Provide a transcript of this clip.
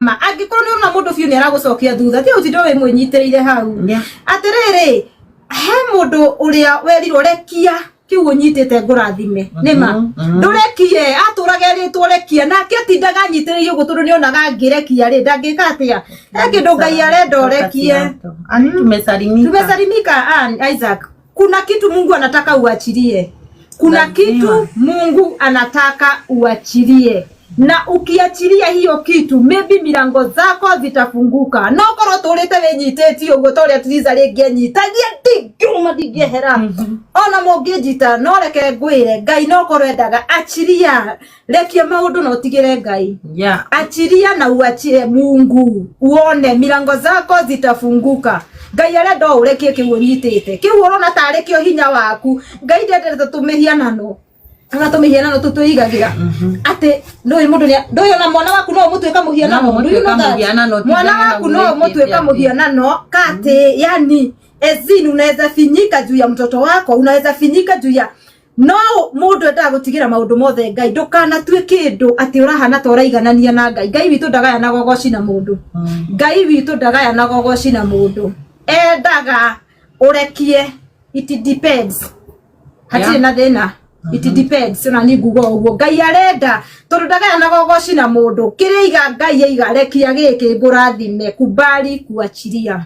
ma angikoro ni ona mundu biu ni aragucokia thutha ti utindo we mwinyitiriire hau atiriri he mundu uria werirwo rekia kiu unyitite ngurathime nima ndurekie aturage ritwo rekia nake tindaga nyitiriire gutundu ni onaga ngirekia ri ndangika atia kindu Ngai arenda urekie ani tumesalimika Isaac kuna kitu Mungu anataka uachilie kuna kitu Mungu anataka uachilie na ukiachilia hiyo kitu maybe milango zako zitafunguka no korwo turite wenyiteti ugo tore atiza rege nyitagia tiguma digehera ona mungijita no reke ngwire Ngai no korwo endaga achilia rekia maundu no tigire Ngai achilia na uachie Mungu uone milango zako zitafunguka Ngai arenda urekie kiu unyitite kiu urona tari kio hinya waku Ngai ndendete tumihianano Anatumihianano tutuigagira ate ndoyo mundu ni ndoyo na mwana waku no mutweka muhianano mwana waku no mutweka muhianano kate yani ezini unaweza finyika juu ya mtoto wako unaweza finyika juu ya no mundu enda gutigira maundu mothe Ngai ndukana tue kindu ati urahana ta uraiganania na Ngai witu ndagaya na gogoci na mundu Ngai witu ndagaya na gogoci na mundu endaga urekie it depends hati na thina it depends ona ni ngugo uguo Ngai arenda tondu ndagaya na gogoci na mundu kiriiga Ngai aiga rekia giki ngurathime kubali kuachilia